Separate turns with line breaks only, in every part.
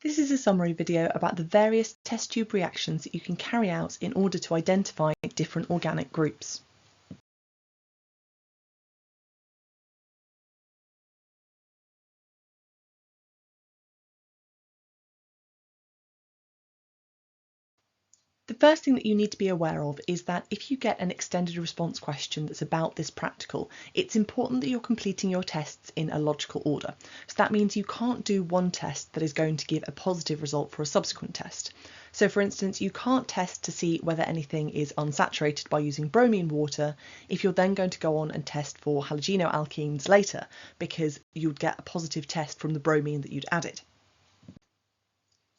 This is a summary video about the various test tube reactions that you can carry out in order to identify different organic groups. The first thing that you need to be aware of is that if you get an extended response question that's about this practical, it's important that you're completing your tests in a logical order. So that means you can't do one test that is going to give a positive result for a subsequent test. So for instance, you can't test to see whether anything is unsaturated by using bromine water if you're then going to go on and test for halogenoalkanes later, because you'd get a positive test from the bromine that you'd added.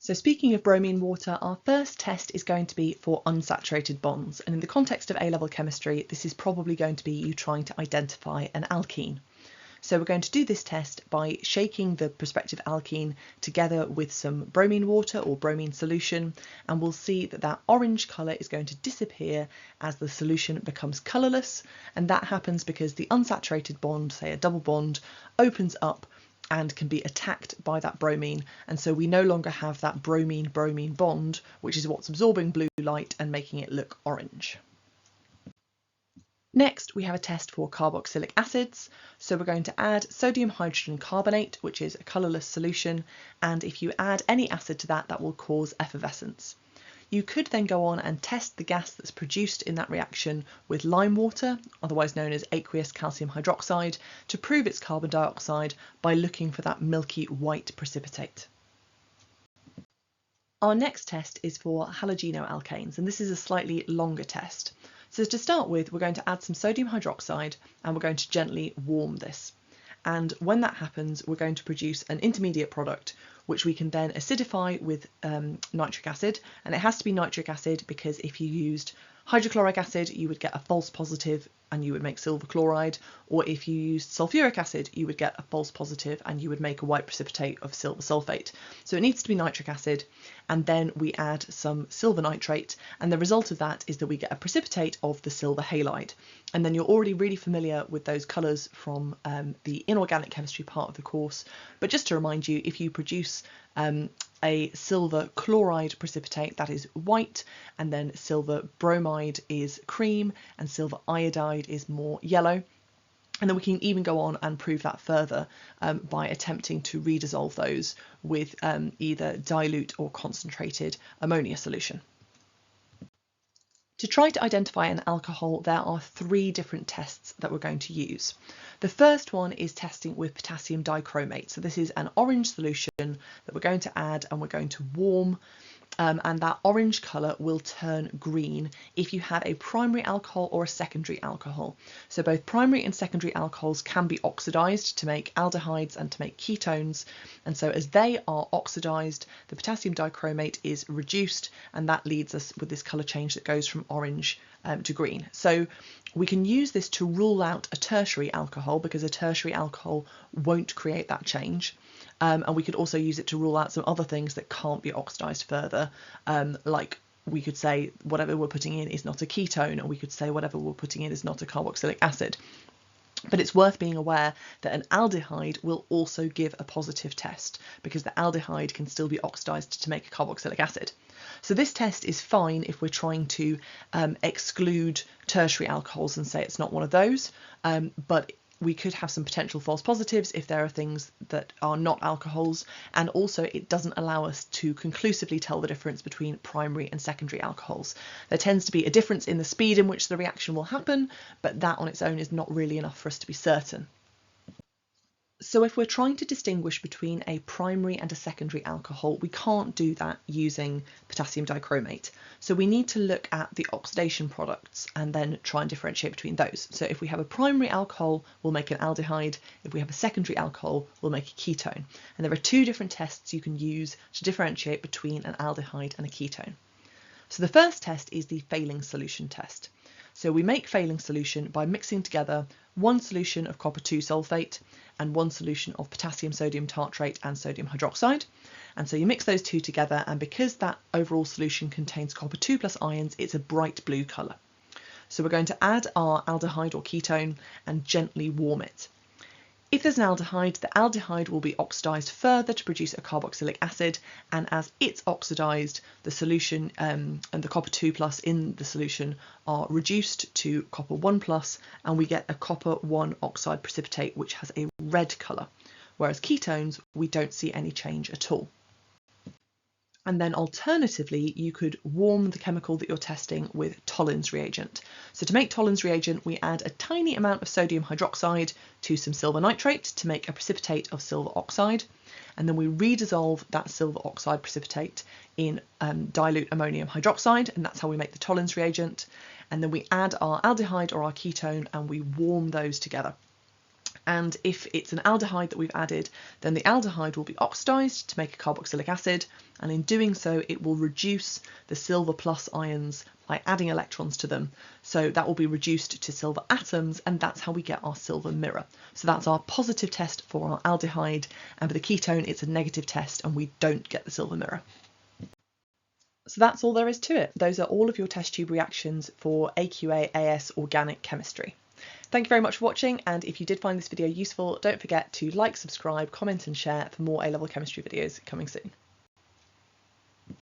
So speaking of bromine water, our first test is going to be for unsaturated bonds, and in the context of A-level chemistry, this is probably going to be you trying to identify an alkene. So we're going to do this test by shaking the prospective alkene together with some bromine water or bromine solution, and we'll see that that orange colour is going to disappear as the solution becomes colourless, and that happens because the unsaturated bond, say a double bond, opens up and can be attacked by that bromine, and so we no longer have that bromine-bromine bond, which is what's absorbing blue light and making it look orange. Next, we have a test for carboxylic acids. So we're going to add sodium hydrogen carbonate, which is a colourless solution, and if you add any acid to that, that will cause effervescence. You could then go on and test the gas that's produced in that reaction with lime water, otherwise known as aqueous calcium hydroxide, to prove it's carbon dioxide by looking for that milky white precipitate. Our next test is for halogenoalkanes, and this is a slightly longer test. So to start with, we're going to add some sodium hydroxide and we're going to gently warm this. And when that happens, we're going to produce an intermediate product which we can then acidify with nitric acid, and it has to be nitric acid because if you used hydrochloric acid you would get a false positive and you would make silver chloride, or if you used sulfuric acid you would get a false positive and you would make a white precipitate of silver sulfate. So it needs to be nitric acid, and then we add some silver nitrate, and the result of that is that we get a precipitate of the silver halide. And then you're already really familiar with those colours from the inorganic chemistry part of the course, but just to remind you, if you produce a silver chloride precipitate, that is white, and then silver bromide is cream and silver iodide is more yellow. And then we can even go on and prove that further by attempting to redissolve those with either dilute or concentrated ammonia solution. To try to identify an alcohol, there are three different tests that we're going to use. The first one is testing with potassium dichromate. So this is an orange solution that we're going to add and we're going to warm, and that orange colour will turn green if you have a primary alcohol or a secondary alcohol. So both primary and secondary alcohols can be oxidised to make aldehydes and to make ketones, and so as they are oxidised, the potassium dichromate is reduced, and that leads us with this colour change that goes from orange to green. So we can use this to rule out a tertiary alcohol because a tertiary alcohol won't create that change. And we could also use it to rule out some other things that can't be oxidised further, like we could say whatever we're putting in is not a ketone, or we could say whatever we're putting in is not a carboxylic acid. But it's worth being aware that an aldehyde will also give a positive test because the aldehyde can still be oxidised to make a carboxylic acid. So this test is fine if we're trying to exclude tertiary alcohols and say it's not one of those, but we could have some potential false positives if there are things that are not alcohols, and also it doesn't allow us to conclusively tell the difference between primary and secondary alcohols. There tends to be a difference in the speed in which the reaction will happen, but that on its own is not really enough for us to be certain. So if we're trying to distinguish between a primary and a secondary alcohol, we can't do that using potassium dichromate. So we need to look at the oxidation products and then try and differentiate between those. So if we have a primary alcohol, we'll make an aldehyde. If we have a secondary alcohol, we'll make a ketone. And there are two different tests you can use to differentiate between an aldehyde and a ketone. So the first test is the failing solution test. So we make failing solution by mixing together one solution of copper 2 sulfate and one solution of potassium sodium tartrate and sodium hydroxide. And so you mix those two together, and because that overall solution contains copper 2 plus ions, it's a bright blue colour. So we're going to add our aldehyde or ketone and gently warm it. If there's an aldehyde, the aldehyde will be oxidised further to produce a carboxylic acid, and as it's oxidised, the solution and the copper 2+ in the solution are reduced to copper 1+, and we get a copper 1 oxide precipitate which has a red colour, whereas ketones we don't see any change at all. And then alternatively, you could warm the chemical that you're testing with Tollens reagent. So to make Tollens reagent, we add a tiny amount of sodium hydroxide to some silver nitrate to make a precipitate of silver oxide. And then we redissolve that silver oxide precipitate in dilute ammonium hydroxide, and that's how we make the Tollens reagent. And then we add our aldehyde or our ketone and we warm those together. And if it's an aldehyde that we've added, then the aldehyde will be oxidised to make a carboxylic acid, and in doing so it will reduce the silver plus ions by adding electrons to them. So that will be reduced to silver atoms, and that's how we get our silver mirror. So that's our positive test for our aldehyde, and for the ketone it's a negative test and we don't get the silver mirror. So that's all there is to it. Those are all of your test tube reactions for AQA AS organic chemistry. Thank you very much for watching, and if you did find this video useful, don't forget to like, subscribe, comment and share for more A-level chemistry videos coming soon.